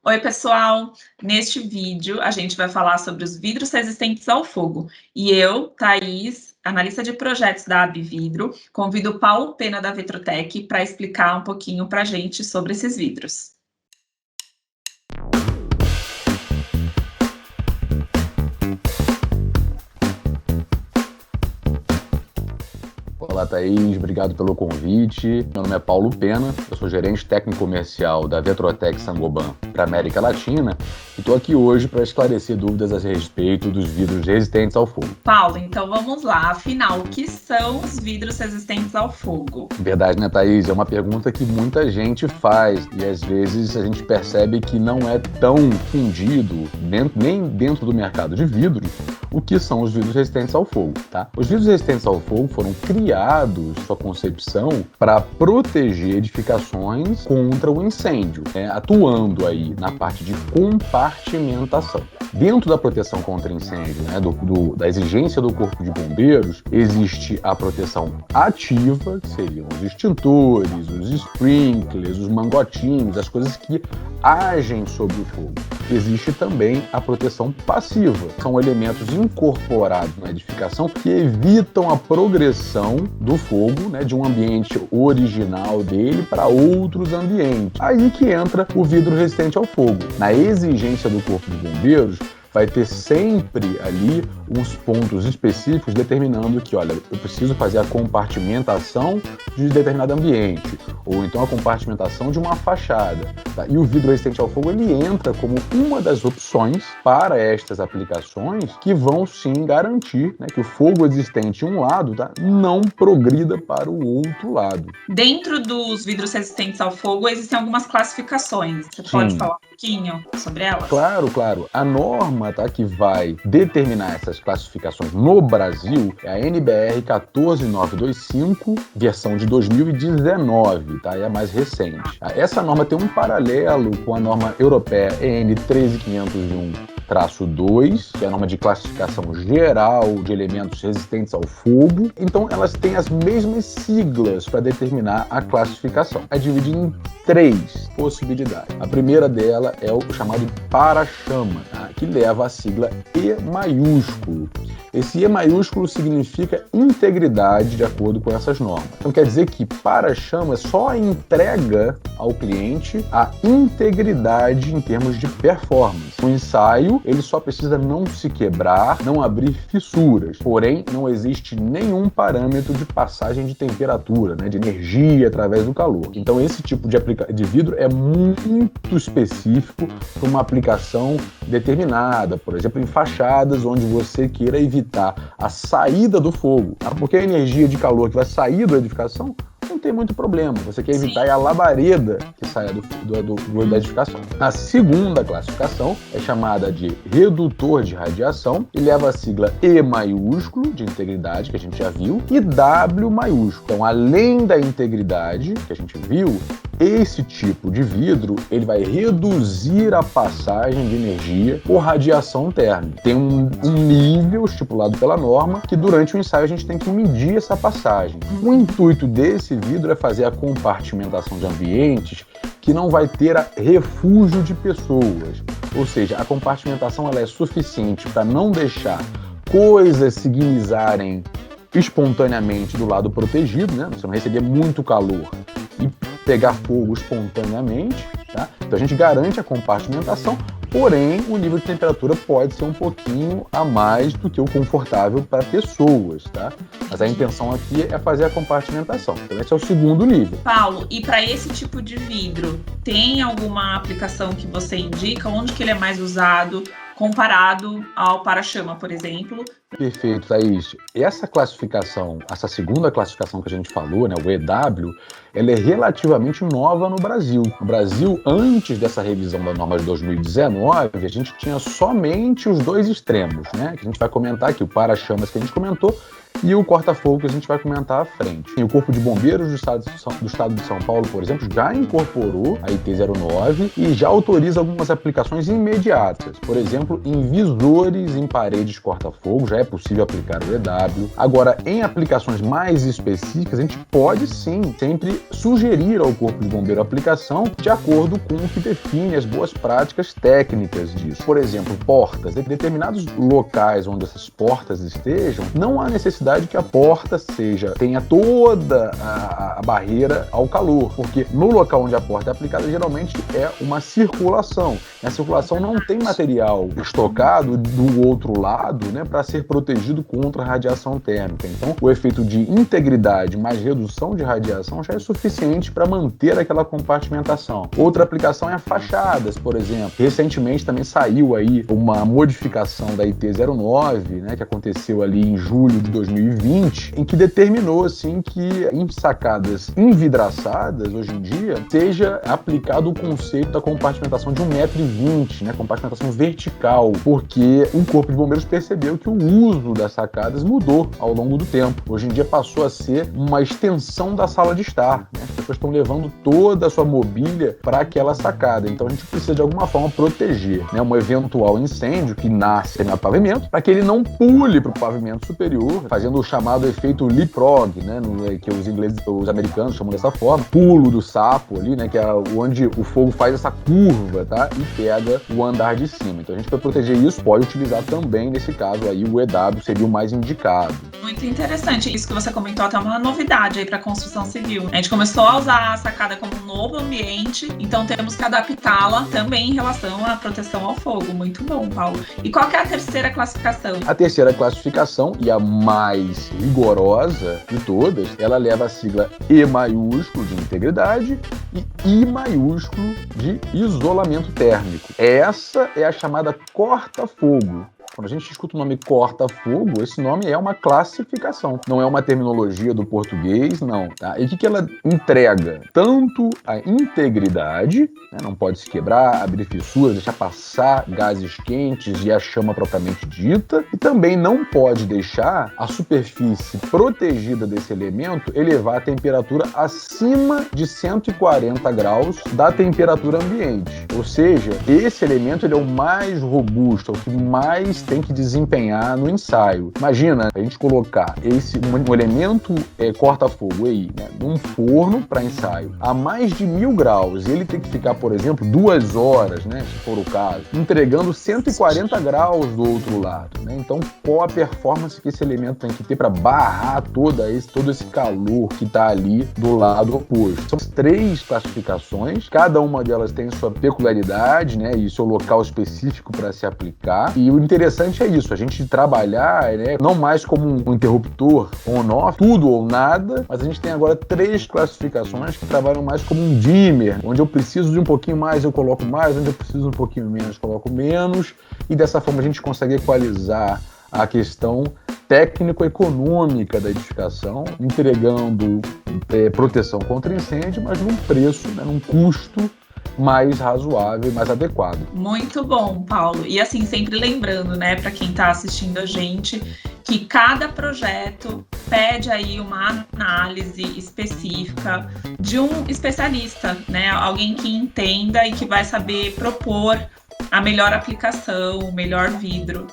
Oi, pessoal! Neste vídeo, a gente vai falar sobre os vidros resistentes ao fogo. E eu, Thaís, analista de projetos da Abvidro, convido o Paulo Pena, da Vetrotec, para explicar um pouquinho para a gente sobre esses vidros. Olá, Thaís, obrigado pelo convite. Meu nome é Paulo Pena, eu sou gerente técnico-comercial da Vetrotec Saint-Gobain para a América Latina e estou aqui hoje para esclarecer dúvidas a respeito dos vidros resistentes ao fogo. Paulo, então vamos lá. Afinal, o que são os vidros resistentes ao fogo? Verdade, né, Thaís? É uma pergunta que muita gente faz e às vezes a gente percebe que não é tão fundido nem dentro do mercado de vidros o que são os vidros resistentes ao fogo, tá? Os vidros resistentes ao fogo foram criados, sua concepção, para proteger edificações contra o incêndio, atuando aí na parte de compartimentação. Dentro da proteção contra incêndio, da exigência do Corpo de Bombeiros, existe a proteção ativa, que seriam os extintores, os sprinklers, os mangotinhos, as coisas que agem sobre o fogo. Existe também a proteção passiva. São elementos incorporados na edificação que evitam a progressão do fogo, de um ambiente original dele para outros ambientes. Aí que entra o vidro resistente ao fogo. Na exigência do Corpo de Bombeiros, vai ter sempre ali uns pontos específicos determinando que, olha, eu preciso fazer a compartimentação de determinado ambiente, ou então a compartimentação de uma fachada. Tá? E o vidro resistente ao fogo, ele entra como uma das opções para estas aplicações que vão sim garantir que o fogo existente em um lado não progrida para o outro lado. Dentro dos vidros resistentes ao fogo, existem algumas classificações. Você pode falar um pouquinho sobre elas? Claro. A norma que vai determinar essas classificações no Brasil é a NBR 14925, versão de 2019, é a mais recente. Essa norma tem um paralelo com a norma europeia EN 13501-2, que é a norma de classificação geral de elementos resistentes ao fogo. Então, elas têm as mesmas siglas para determinar a classificação. É dividida em 3 possibilidades. A primeira dela é o chamado para-chama, que leva a sigla E maiúsculo. Esse E maiúsculo significa integridade de acordo com essas normas. Então quer dizer que para-chama só entrega ao cliente a integridade em termos de performance. O ensaio, ele só precisa não se quebrar, não abrir fissuras. Porém, não existe nenhum parâmetro de passagem de temperatura, de energia através do calor. Então esse tipo de vidro é muito específico para uma aplicação determinada, por exemplo, em fachadas onde você queira evitar a saída do fogo, porque a energia de calor que vai sair da edificação não tem muito problema. Você quer evitar a labareda que saia da edificação. A segunda classificação é chamada de redutor de radiação e leva a sigla E maiúsculo, de integridade, que a gente já viu, e W maiúsculo. Então, além da integridade, que a gente viu, esse tipo de vidro ele vai reduzir a passagem de energia por radiação térmica. Tem um nível estipulado pela norma que durante o ensaio a gente tem que medir essa passagem. O intuito desse vidro é fazer a compartimentação de ambientes que não vai ter refúgio de pessoas. Ou seja, a compartimentação ela é suficiente para não deixar coisas se guinizarem espontaneamente do lado protegido, Você não receber muito calor e pegar fogo espontaneamente, Então a gente garante a compartimentação, porém o nível de temperatura pode ser um pouquinho a mais do que o confortável para pessoas, Mas a intenção aqui é fazer a compartimentação. Então esse é o segundo nível. Paulo, e para esse tipo de vidro, tem alguma aplicação que você indica? Onde que ele é mais usado comparado ao para-chama, por exemplo? Perfeito, Thaís. Essa classificação, essa segunda classificação que a gente falou, o EW, ela é relativamente nova no Brasil. No Brasil, antes dessa revisão da norma de 2019, a gente tinha somente os dois extremos, Que a gente vai comentar aqui, o para-chamas que a gente comentou, e o corta-fogo que a gente vai comentar à frente. E o Corpo de Bombeiros do Estado de São Paulo, por exemplo, já incorporou a IT09 e já autoriza algumas aplicações imediatas. Por exemplo, em visores em paredes corta-fogo, já é possível aplicar o EW. Agora, em aplicações mais específicas, a gente pode sim sempre sugerir ao Corpo de Bombeiro a aplicação de acordo com o que define as boas práticas técnicas disso. Por exemplo, portas. Em determinados locais onde essas portas estejam, não há necessidade que a porta tenha toda a barreira ao calor, porque no local onde a porta é aplicada, geralmente é uma circulação. A circulação não tem material estocado do outro lado, né, para ser protegido contra a radiação térmica. Então, o efeito de integridade mais redução de radiação já é suficiente para manter aquela compartimentação. Outra aplicação é fachadas, por exemplo. Recentemente também saiu aí uma modificação da IT09, né, que aconteceu ali em julho de 2020, em que determinou assim que em sacadas envidraçadas, hoje em dia, seja aplicado o conceito da compartimentação de 1,20 m, né, compartimentação vertical, porque o Corpo de Bombeiros percebeu que o uso das sacadas mudou ao longo do tempo. Hoje em dia passou a ser uma extensão da sala de estar, né? As pessoas estão levando toda a sua mobília para aquela sacada, então a gente precisa de alguma forma proteger, né, um eventual incêndio que nasce no pavimento, para que ele não pule para o pavimento superior, fazendo o chamado efeito leapfrog, né, que os americanos chamam dessa forma, pulo do sapo ali, né, que é onde o fogo faz essa curva, tá, e pega o andar de cima. Então a gente, para proteger isso, pode utilizar também, nesse caso aí, o EW seria o mais indicado. Muito interessante. Isso que você comentou até uma novidade aí para a construção civil. A gente começou a usar a sacada como um novo ambiente, então temos que adaptá-la também em relação à proteção ao fogo. Muito bom, Paulo. E qual que é a terceira classificação? A terceira classificação, e a mais rigorosa de todas, ela leva a sigla E maiúsculo de integridade e I maiúsculo de isolamento térmico. Essa é a chamada corta-fogo. Quando a gente escuta o nome corta-fogo, esse nome é uma classificação, não é uma terminologia do português, não. Tá? E o que ela entrega? Tanto a integridade, né, não pode se quebrar, abrir fissuras, deixar passar gases quentes e a chama propriamente dita, e também não pode deixar a superfície protegida desse elemento elevar a temperatura acima de 140 graus da temperatura ambiente. Ou seja, esse elemento ele é o mais robusto, é o que mais tem que desempenhar no ensaio. Imagina a gente colocar um elemento corta-fogo aí, né, num forno para ensaio a mais de 1000 graus, e ele tem que ficar, por exemplo, 2 horas, né, se for o caso, entregando 140 graus do outro lado, né? Então, qual a performance que esse elemento tem que ter para barrar todo esse calor que está ali do lado oposto? São 3 classificações, cada uma delas tem sua peculiaridade, né, e seu local específico para se aplicar, e o interessante é isso, a gente trabalhar, né, não mais como um interruptor on-off, tudo ou nada, mas a gente tem agora 3 classificações que trabalham mais como um dimmer, onde eu preciso de um pouquinho mais, eu coloco mais, onde eu preciso de um pouquinho menos, coloco menos, e dessa forma a gente consegue equalizar a questão técnico-econômica da edificação, entregando proteção contra incêndio, mas num preço, né, num custo mais razoável e mais adequado. Muito bom, Paulo. E assim, sempre lembrando, né, para quem está assistindo a gente, que cada projeto pede aí uma análise específica de um especialista, né, alguém que entenda e que vai saber propor a melhor aplicação, o melhor vidro.